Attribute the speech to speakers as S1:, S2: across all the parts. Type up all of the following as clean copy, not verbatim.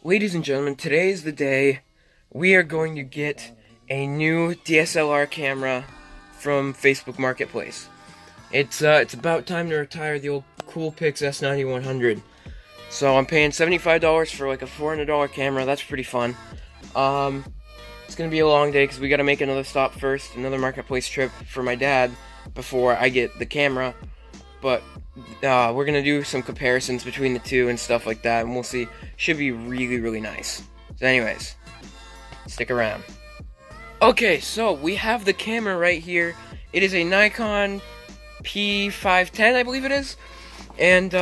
S1: Ladies and gentlemen, today is the day we are going to get a new DSLR camera from Facebook Marketplace. It's about time to retire the old Coolpix S9100. So I'm paying $75 for like a $400 camera. That's pretty fun. It's gonna be a long day because we gotta make another stop first, another Marketplace trip for my dad before I get the camera. But we're gonna do some comparisons between the two and stuff like that, and we'll see. Should be really, really nice. So anyways, stick around. Okay, so we have the camera right here. It is a Nikon P510, I believe it is. And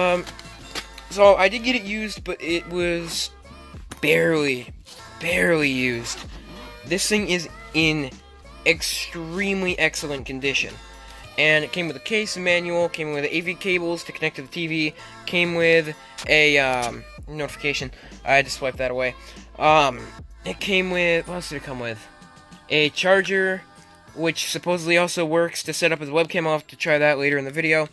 S1: so I did get it used, but it was barely used. This thing is in extremely excellent condition. And it came with a case, a manual, came with AV cables to connect to the TV, came with a notification. I had to swipe that away. It came with, what else did it come with? A charger, which supposedly also works to set up as a webcam. I'll have to try that later in the video,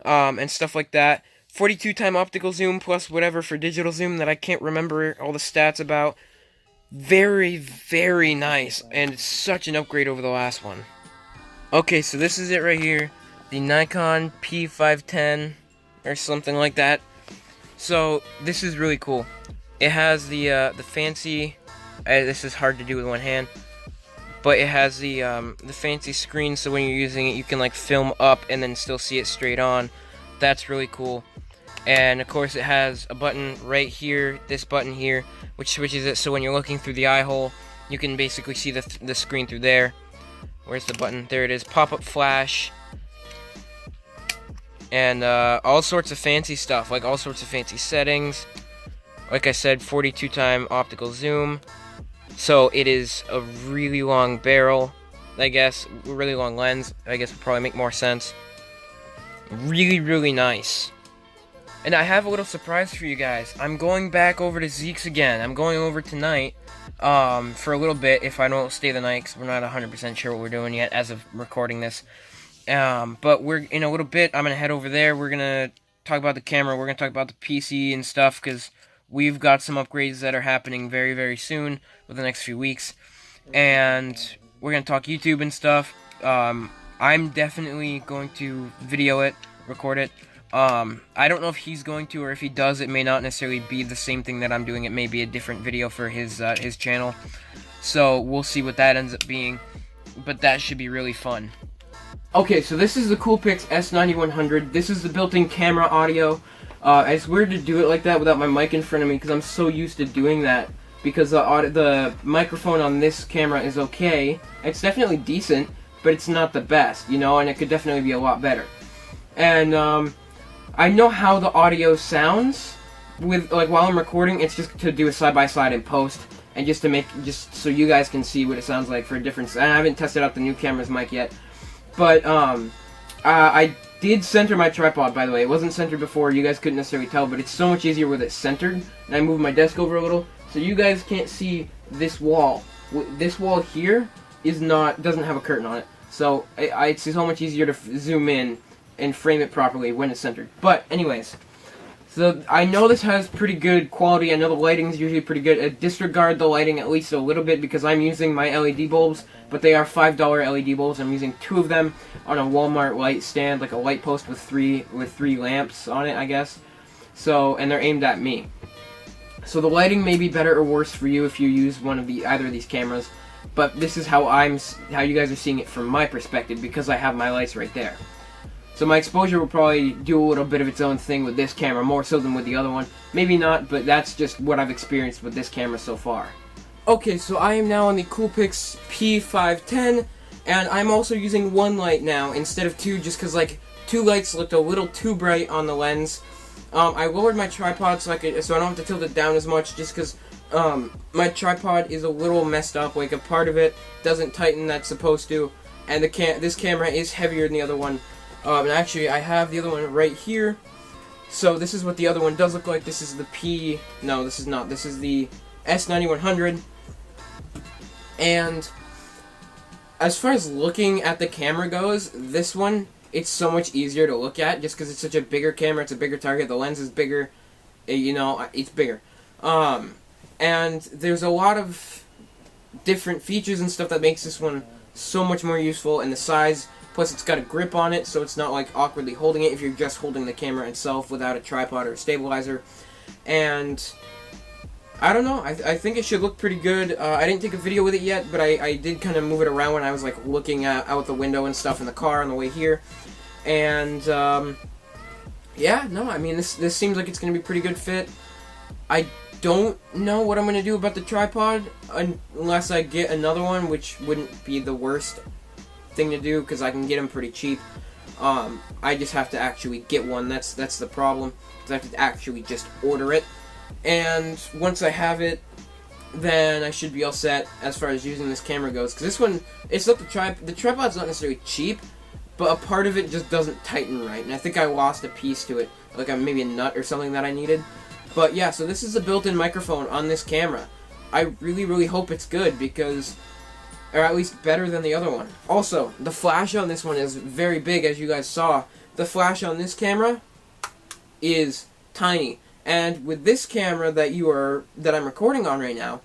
S1: and stuff like that. 42x optical zoom plus whatever for digital zoom that I can't remember all the stats about. Very, very nice, and it's such an upgrade over the last one. Okay, so this is it right here, the Nikon P510, or something like that. So, this is really cool. It has the fancy, this is hard to do with one hand, but it has the fancy screen, so when you're using it, you can like film up and then still see it straight on. That's really cool. And of course it has a button right here, this button here, which switches it so when you're looking through the eye hole, you can basically see the screen through there. Where's the button? There it is. Pop-up flash. And all sorts of fancy stuff, like all sorts of fancy settings. Like I said, 42x optical zoom. So it is a really long barrel, I guess. Really long lens, I guess would probably make more sense. Really, really nice. And I have a little surprise for you guys. I'm going back over to Zeke's again. I'm going over tonight for a little bit if I don't stay the night, because we're not 100% sure what we're doing yet as of recording this. But we're in a little bit, I'm going to head over there. We're going to talk about the camera. We're going to talk about the PC and stuff, because we've got some upgrades that are happening very, very soon, within the next few weeks. And we're going to talk YouTube and stuff. I'm definitely going to video it, record it. I don't know if he's going to, or if he does, it may not necessarily be the same thing that I'm doing. It may be a different video for his channel. So we'll see what that ends up being. But that should be really fun. Okay, so this is the Coolpix S9100. This is the built-in camera audio. It's weird to do it like that without my mic in front of me, because I'm so used to doing that. Because the microphone on this camera is okay. It's definitely decent, but it's not the best, you know, and it could definitely be a lot better. And, I know how the audio sounds with, like, while I'm recording. It's just to do a side-by-side in post, and just so you guys can see what it sounds like for a difference. And I haven't tested out the new camera's mic yet. But, I did center my tripod, by the way. It wasn't centered before, you guys couldn't necessarily tell, but it's so much easier with it centered. And I moved my desk over a little, so you guys can't see this wall. This wall here doesn't have a curtain on it. So, it's so much easier to zoom in and frame it properly when it's centered. But anyways, so I know this has pretty good quality. I know the lighting is usually pretty good. Disregard the lighting at least a little bit, because I'm using my LED bulbs, but they are $5 LED bulbs. I'm using 2 of them on a Walmart light stand, like a light post with three lamps on it, I guess. So, and they're aimed at me. So the lighting may be better or worse for you if you use either of these cameras. But this is how you guys are seeing it from my perspective, because I have my lights right there. So my exposure will probably do a little bit of its own thing with this camera, more so than with the other one. Maybe not, but that's just what I've experienced with this camera so far. Okay, so I am now on the Coolpix P510, and I'm also using 1 light now instead of 2, just because, like, 2 lights looked a little too bright on the lens. I lowered my tripod so I don't have to tilt it down as much, just because my tripod is a little messed up. Like, a part of it doesn't tighten that's supposed to, and this camera is heavier than the other one. And actually, I have the other one right here. So this is what the other one does look like. This is the no, this is not. This is the S9100. And as far as looking at the camera goes, this one it's so much easier to look at just because it's such a bigger camera. It's a bigger target. The lens is bigger. You know, it's bigger. And there's a lot of different features and stuff that makes this one so much more useful. And the size, plus it's got a grip on it, so it's not like awkwardly holding it if you're just holding the camera itself without a tripod or a stabilizer. And I don't know, I think it should look pretty good. I didn't take a video with it yet, but I did kind of move it around when I was like looking out the window and stuff in the car on the way here. And yeah, no, I mean this seems like it's gonna be a pretty good fit. I don't know what I'm gonna do about the tripod unless I get another one, which wouldn't be the worst thing to do because I can get them pretty cheap. I just have to actually get one. That's the problem, because I have to actually just order it. And once I have it, then I should be all set as far as using this camera goes. Because this one, it's not the tripod's not necessarily cheap, but a part of it just doesn't tighten right. And I think I lost a piece to it, like maybe a nut or something that I needed. But yeah, so this is a built-in microphone on this camera. I really, really hope it's good because, or at least better than the other one. Also, the flash on this one is very big, as you guys saw. The flash on this camera is tiny. And with this camera that I'm recording on right now,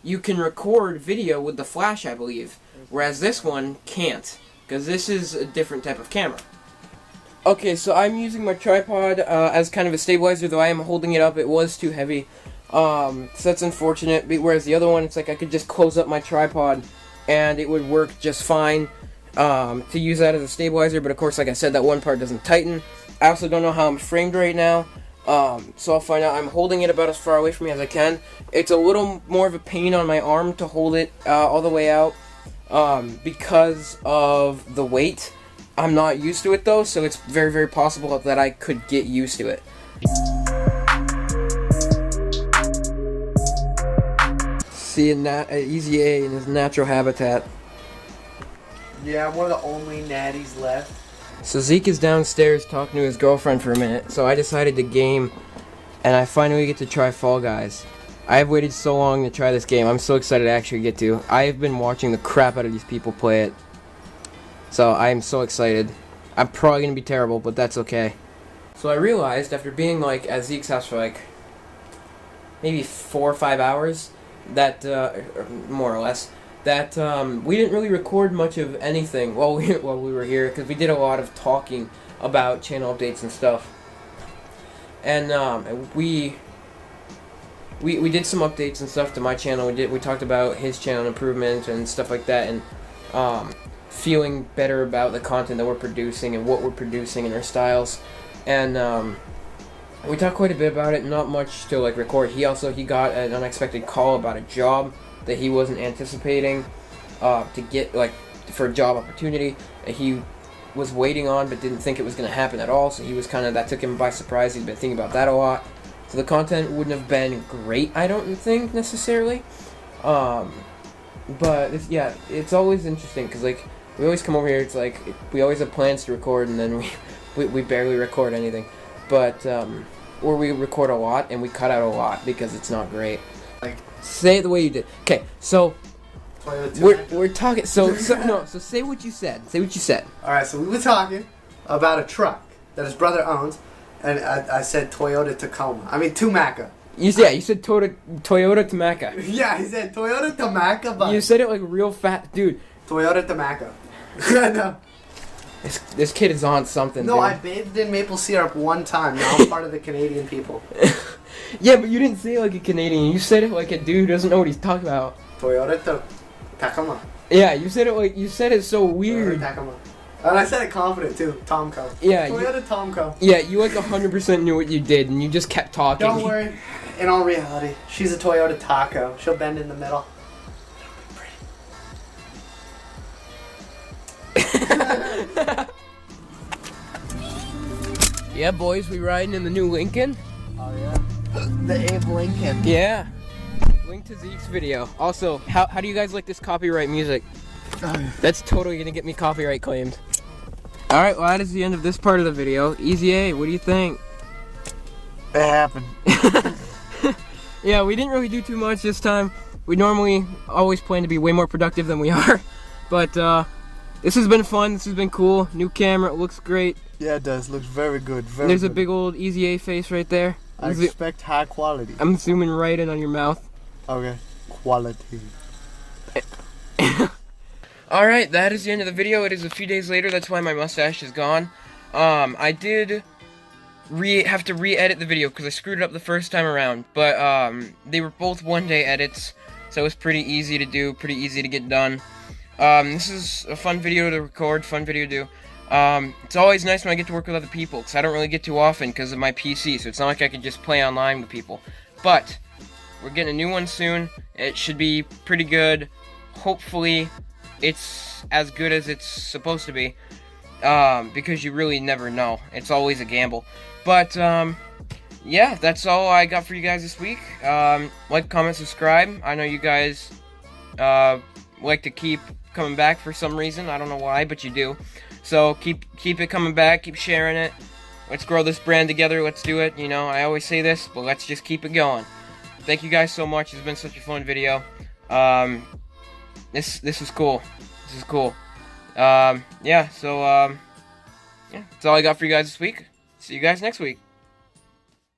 S1: you can record video with the flash, I believe, whereas this one can't, because this is a different type of camera. Okay, so I'm using my tripod as kind of a stabilizer, though I am holding it up. It was too heavy, so that's unfortunate. Whereas the other one, it's like I could just close up my tripod and it would work just fine to use that as a stabilizer. But of course, like I said, that one part doesn't tighten. I also don't know how I'm framed right now. So I'll find out. I'm holding it about as far away from me as I can. It's a little more of a pain on my arm to hold it all the way out because of the weight. I'm not used to it though, so it's very, very possible that I could get used to it. Seeing Easy A in his natural habitat.
S2: Yeah, I'm one of the only natties left.
S1: So Zeke is downstairs talking to his girlfriend for a minute, so I decided to game, and I finally get to try Fall Guys. I have waited so long to try this game. I'm so excited to actually get to. I have been watching the crap out of these people play it, so I am so excited. I'm probably going to be terrible, but that's okay. So I realized, after being like at Zeke's house for like maybe 4 or 5 hours, that, more or less, that we didn't really record much of anything while we were here, because we did a lot of talking about channel updates and stuff. And we did some updates and stuff to my channel. We talked about his channel improvement and stuff like that, and feeling better about the content that we're producing and what we're producing and our styles. And we talked quite a bit about it. Not much to like record. He got an unexpected call about a job that he wasn't anticipating to get, like, for a job opportunity that he was waiting on but didn't think it was going to happen at all, so he was kind of, that took him by surprise. He's been thinking about that a lot, so the content wouldn't have been great, I don't think, necessarily, but yeah, it's always interesting, because, like, we always come over here, it's like, we always have plans to record, and then we barely record anything, but, or we record a lot, and we cut out a lot, because it's not great. Like, say it the way you did. Okay, so we're talking. So say what you said. Say what you said.
S2: All right, so we were talking about a truck that his brother owns, and I said Toyota Tacoma. I mean Tumaca.
S1: You said Toyota Tumaca.
S2: Yeah, he said Toyota Tumaca, but
S1: you said it like real fat, dude.
S2: Toyota Tumaca. No.
S1: This kid is on something.
S2: No,
S1: dude.
S2: I bathed in maple syrup one time. Now I'm part of the Canadian people.
S1: Yeah, but you didn't say it like a Canadian. You said it like a dude who doesn't know what he's talking about.
S2: Toyota Tacoma.
S1: Yeah, you said it so weird.
S2: Toyota Tacoma. And I said it confident too. Tomco.
S1: Yeah.
S2: Toyota Tomco.
S1: Yeah, you like 100% knew what you did, and you just kept talking.
S2: Don't worry. In all reality, she's a Toyota Taco. She'll bend in the middle.
S1: Yeah, boys, we riding in the new Lincoln.
S2: Oh yeah. The Abe Lincoln.
S1: Yeah. Link to Zeke's video. Also, how do you guys like this copyright music? That's totally gonna get me copyright claimed. Alright, well that is the end of this part of the video. Easy A, what do you think?
S2: It happened.
S1: Yeah, we didn't really do too much this time. We normally always plan to be way more productive than we are. But This has been fun. This has been cool. New camera. It looks great.
S2: Yeah, it does. Looks very good.
S1: There's a big old Easy A face right there.
S2: I expect high quality.
S1: I'm zooming right in on your mouth.
S2: Okay. Quality.
S1: Alright, that is the end of the video. It is a few days later. That's why my mustache is gone. I did have to re-edit the video because I screwed it up the first time around. But they were both one-day edits, so it was pretty easy to do, pretty easy to get done. This is a fun video to record, fun video to do. It's always nice when I get to work with other people, because I don't really get too often because of my PC, so it's not like I can just play online with people. But we're getting a new one soon. It should be pretty good. Hopefully, it's as good as it's supposed to be, because you really never know. It's always a gamble. But, yeah, that's all I got for you guys this week. Like, comment, subscribe. I know you guys, like to keep coming back for some reason. I don't know why, but you do. So, keep it coming back. Keep sharing it. Let's grow this brand together. Let's do it. You know, I always say this, but let's just keep it going. Thank you guys so much. It's been such a fun video. This is cool. This is cool. Yeah, so, yeah, that's all I got for you guys this week. See you guys next week.